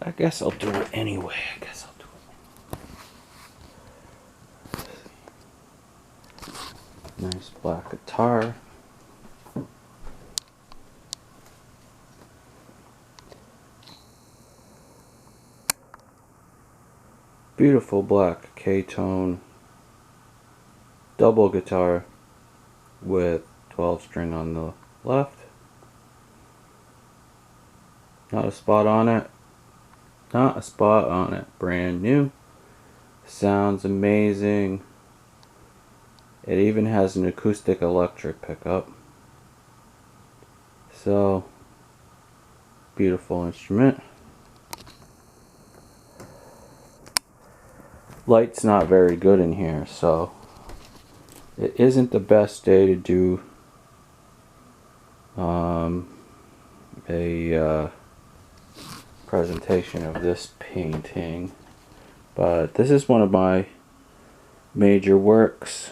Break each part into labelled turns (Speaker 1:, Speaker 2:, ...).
Speaker 1: I guess I'll do it anyway. Nice black guitar. Beautiful black K-tone double guitar with 12 string on the left. Not a spot on it. Not a spot on it. Brand new. Sounds amazing. It even has an acoustic electric pickup. So, beautiful instrument. Light's not very good in here, so it isn't the best day to do a presentation of this painting, but this is one of my major works.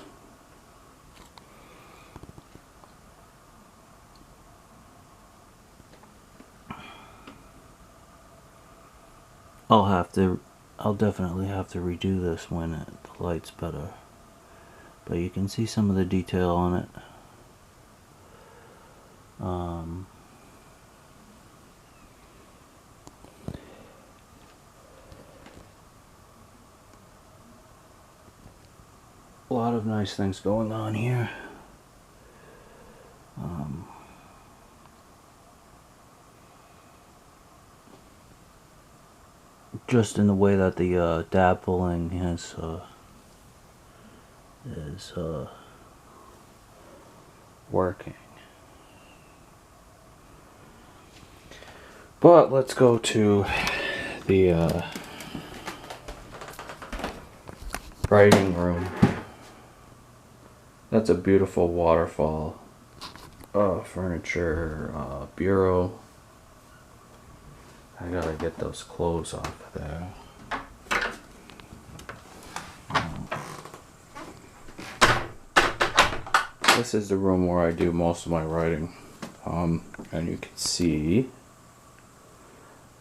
Speaker 1: I'll definitely have to redo this when the light's better, but you can see some of the detail on it. A lot of nice things going on here. Just in the way that the dappling is working. But let's go to the writing room. That's a beautiful waterfall. Furniture, bureau. I gotta get those clothes off there. This is the room where I do most of my writing. And you can see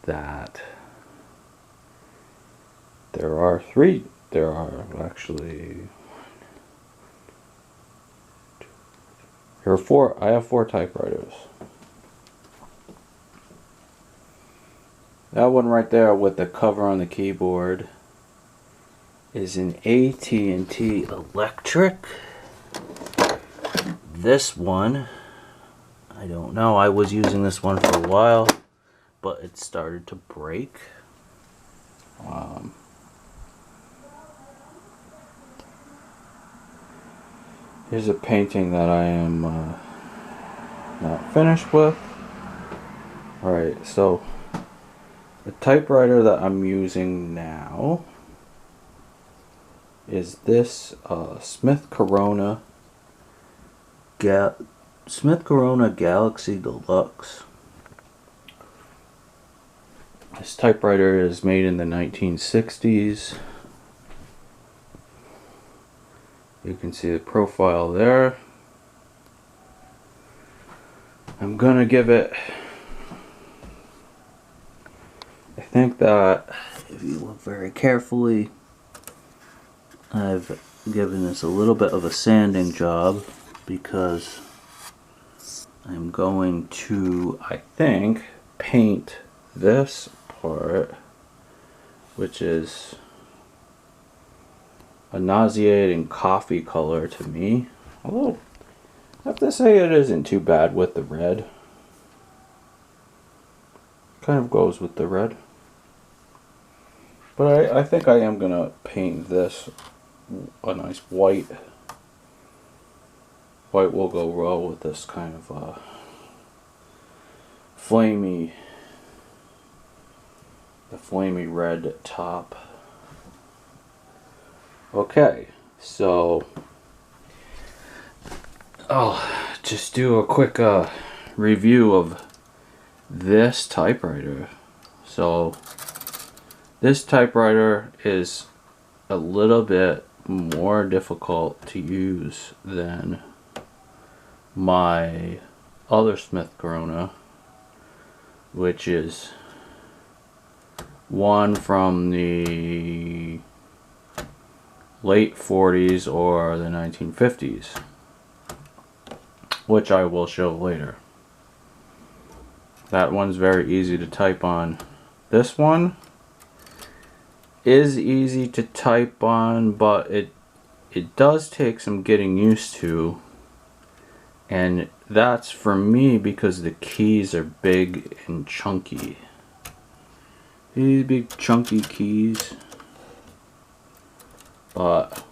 Speaker 1: that there are four. I have 4 typewriters. That one right there with the cover on the keyboard is an AT&T electric. This one, I don't know. I was using this one for a while, but it started to break. Here's a painting that I am not finished with. Alright, so the typewriter that I'm using now is this Smith Corona Galaxie Deluxe. This typewriter is made in the 1960s. You can see the profile there. I'm gonna give it, I think that if you look very carefully, I've given this a little bit of a sanding job because I'm going to, I think, paint this part, which is a nauseating coffee color to me. Although, I have to say it isn't too bad with the red. Kind of goes with the red. But I think I am going to paint this a nice white. White will go well with this kind of flamey red top. Okay, so I'll just do a quick review of this typewriter. So this typewriter is a little bit more difficult to use than my other Smith Corona, which is one from the late 40s or the 1950s, which I will show later. That one's very easy to type on. This one is easy to type on, but it does take some getting used to, and that's for me because the keys are big and chunky. These big chunky keys. But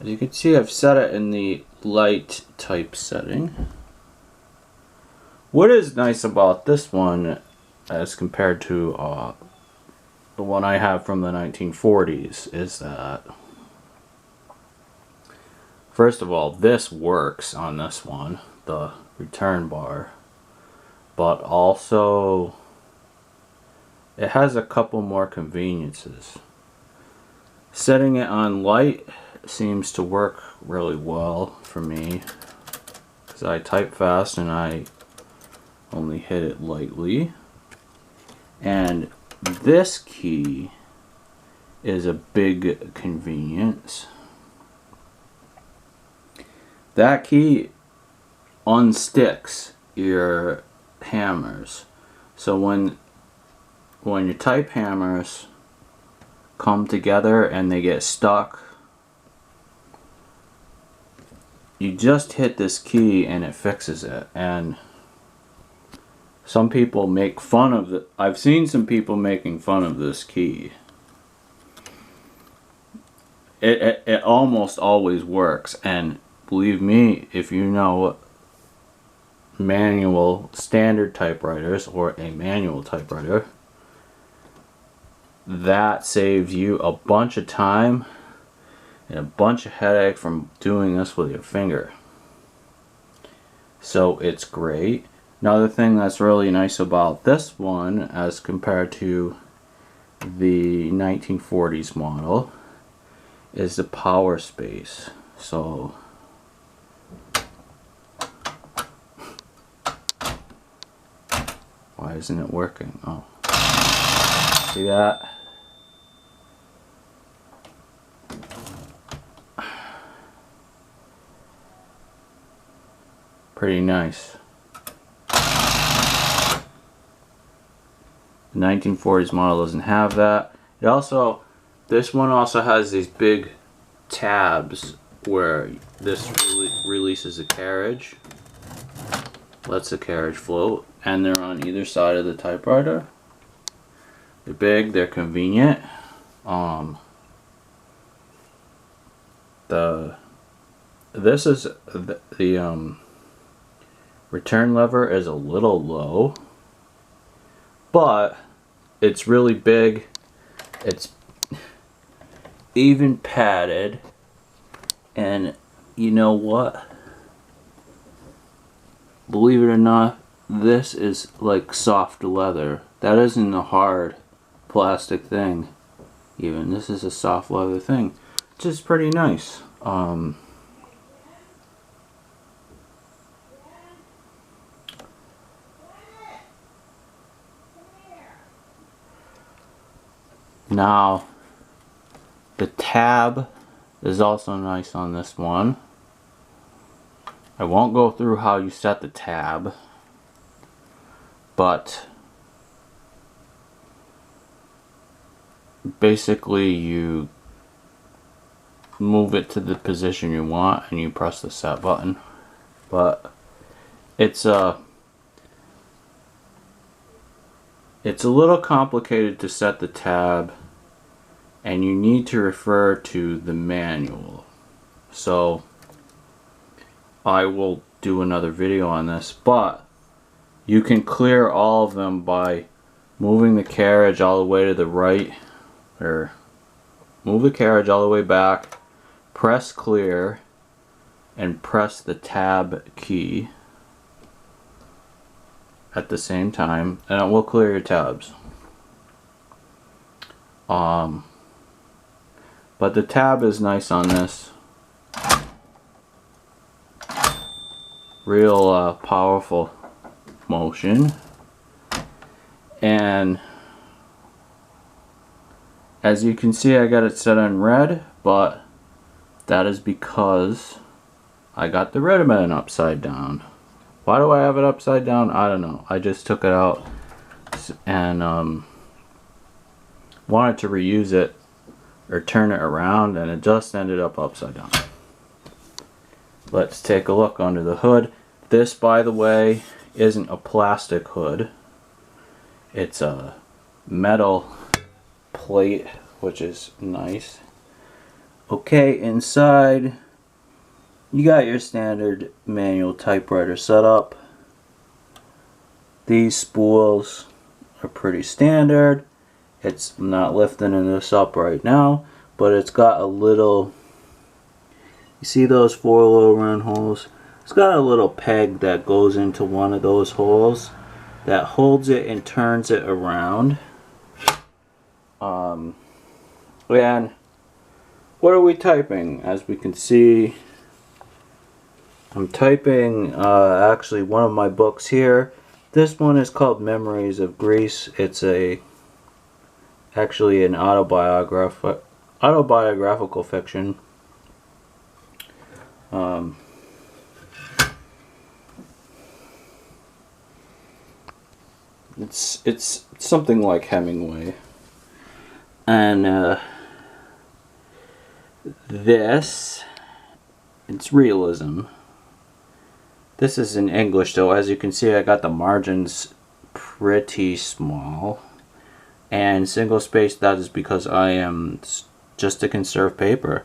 Speaker 1: as you can see, I've set it in the light type setting. What is nice about this one as compared to the one I have from the 1940s is that, first of all, this works on this one, the return bar, but also it has a couple more conveniences. Setting it on light seems to work really well for me because I type fast and I only hit it lightly. And this key is a big convenience. That key unsticks your hammers. So when your type hammers come together and they get stuck, you just hit this key and it fixes it. And some people make fun of it. I've seen some people making fun of this key. It almost always works, and believe me, if you know manual standard typewriters or a manual typewriter, that saves you a bunch of time and a bunch of headache from doing this with your finger. So it's great. Another thing that's really nice about this one as compared to the 1940s model is the power space. So why isn't it working? Oh, see that? Pretty nice. The 1940s model doesn't have that. It also, this one also has these big tabs where this releases the carriage, lets the carriage float, and they're on either side of the typewriter. They're big, they're convenient. This is the return lever is a little low, but it's really big. It's even padded, and you know what? Believe it or not, this is like soft leather. That isn't a hard plastic thing. Even this is a soft leather thing, which is pretty nice. Now, the tab is also nice on this one. I won't go through how you set the tab, but basically you move it to the position you want and you press the set button. But it's a little complicated to set the tab, and you need to refer to the manual. So I will do another video on this, but you can clear all of them by moving the carriage all the way to the right, or move the carriage all the way back, press clear, and press the tab key at the same time, and it will clear your tabs. But the tab is nice on this. Real powerful motion. And As you can see, I got it set on red, but that is because I got the ribbon upside down. Why do I have it upside down? I don't know. I just took it out and wanted to reuse it or turn it around, and it just ended up upside down. Let's take a look under the hood. This, by the way, isn't a plastic hood. It's a metal plate, which is nice. Okay, inside you got your standard manual typewriter setup. These spools are pretty standard. I'm not lifting this up right now, but it's got a little, you see those 4 little round holes? It's got a little peg that goes into one of those holes that holds it and turns it around. And what are we typing? As we can see, I'm typing actually one of my books here. This one is called Memories of Greece. It's actually an autobiographical fiction. It's something like Hemingway. And it's realism. This is in English though. As you can see, I got the margins pretty small. And single space, that is because I am just to conserve paper.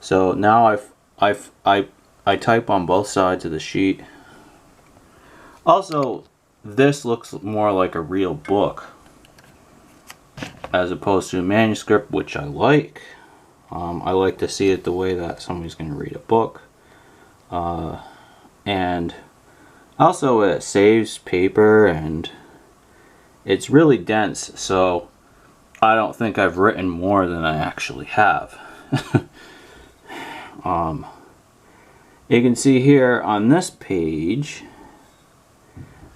Speaker 1: So now I type on both sides of the sheet. Also, this looks more like a real book as opposed to a manuscript, which I like. I like to see it the way that somebody's going to read a book. And also it saves paper, and it's really dense, so I don't think I've written more than I actually have. You can see here on this page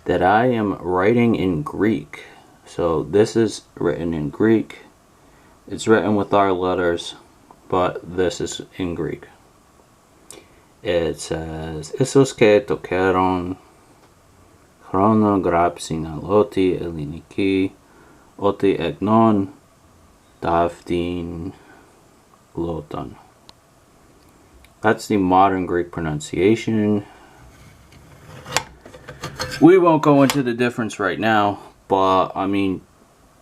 Speaker 1: that I am writing in Greek. So this is written in Greek. It's written with our letters, but this is in Greek. It says, "Isos ke to keron chrono grapsina loti eliniki oti egnon taftin loton." That's the modern Greek pronunciation. We won't go into the difference right now, but I mean,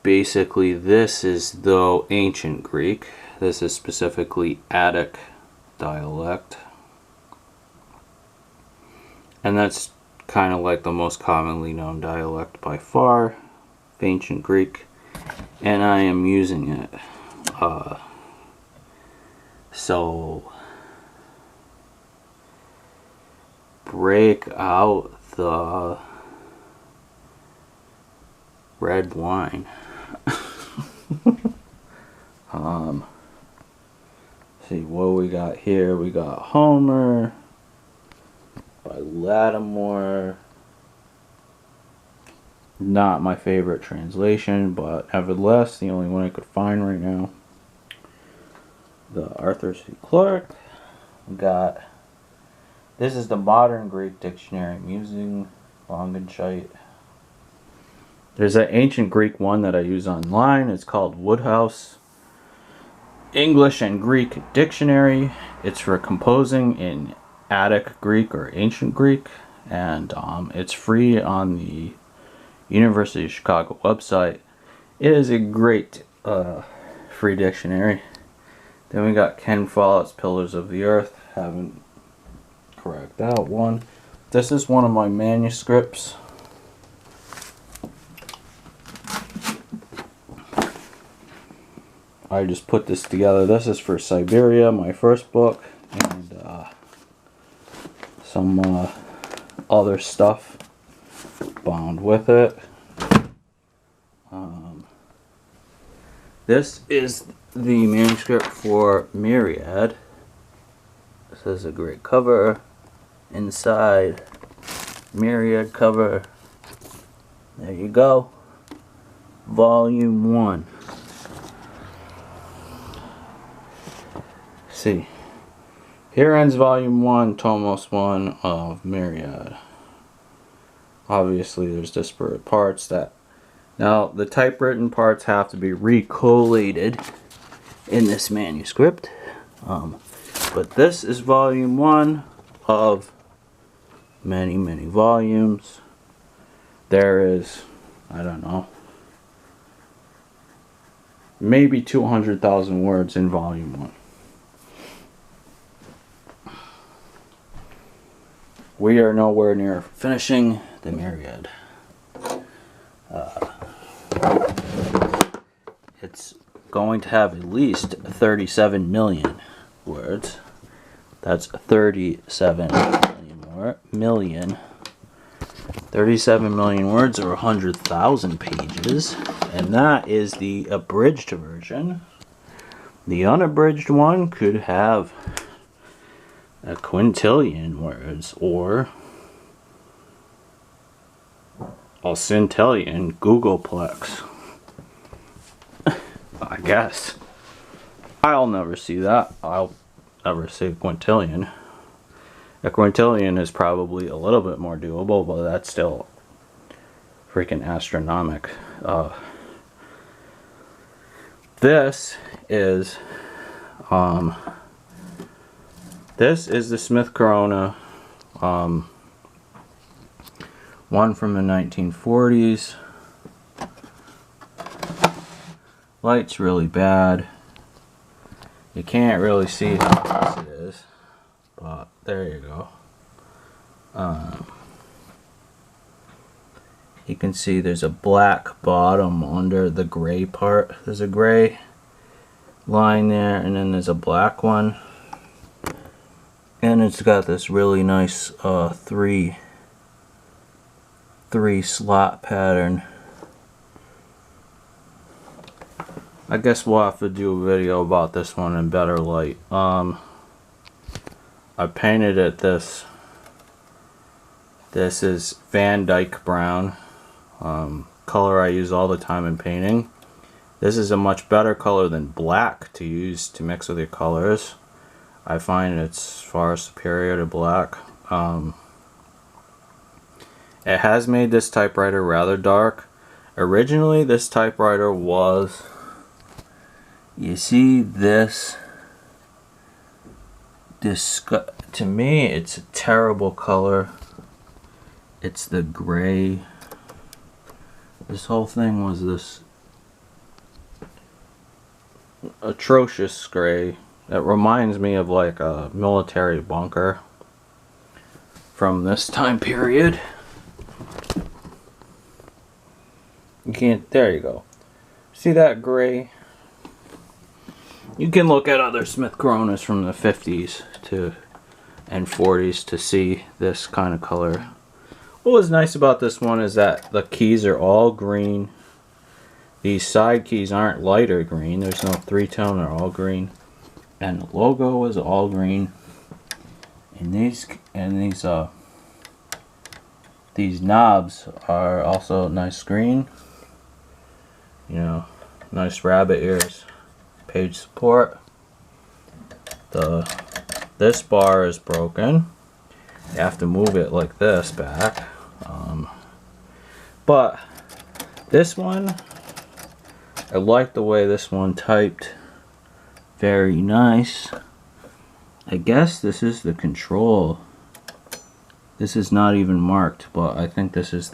Speaker 1: basically this is the ancient Greek. This is specifically Attic dialect. And that's kind of like the most commonly known dialect by far, of ancient Greek. And I am using it. So break out the red wine. See what we got here. We got Homer by Lattimore. Not my favorite translation, but nevertheless the only one I could find right now. The Arthur C. Clarke. We got, this is the Modern Greek Dictionary, using Longenscheidt. There's an ancient Greek one that I use online. It's called Woodhouse English and Greek Dictionary. It's for composing in Attic Greek or Ancient Greek, and it's free on the University of Chicago website. It is a great free dictionary. Then we got Ken Follett's Pillars of the Earth. Haven't cracked that one. This is one of my manuscripts. I just put this together. This is for Siberia, my first book, and some other stuff bound with it. This is the manuscript for Myriad. This is a great cover. Inside, Myriad cover. There you go. Volume 1. see. Here ends volume 1, Tomos 1 of Myriad. Obviously there's disparate parts that... Now the typewritten parts have to be recollated in this manuscript. But this is volume 1 of many, many volumes. There is, I don't know, maybe 200,000 words in volume 1. We are nowhere near finishing the Myriad. It's going to have at least 37 million words. That's 37 million. 37 million words or 100,000 pages. And that is the abridged version. The unabridged one could have a quintillion words or a centillion Googleplex. I guess. I'll never see that. I'll never see a quintillion. A quintillion is probably a little bit more doable, but that's still freaking astronomic. This is the Smith Corona one from the 1940s. Light's really bad. You can't really see how close it is, but there you go. You can see there's a black bottom under the gray part. There's a gray line there, and then there's a black one. And it's got this really nice three slot pattern. I guess we'll have to do a video about this one in better light. I painted it this is Van Dyke brown, color I use all the time in painting. This is a much better color than black to use to mix with your colors. I find it's far superior to black. It has made this typewriter rather dark. Originally this typewriter was, you see this, to me it's a terrible color. It's the gray. This whole thing was this atrocious gray. It reminds me of like a military bunker from this time period. You can't, there you go. See that gray? You can look at other Smith Coronas from the 50s and 40s to see this kind of color. What was nice about this one is that the keys are all green. These side keys aren't lighter green. There's no three-tone, they're all green. And the logo is all green. And these knobs are also nice green. You know, nice rabbit ears. Page support. This bar is broken. You have to move it like this back. But this one, I like the way this one typed. Very nice. I guess this is the control. This is not even marked, but I think this is the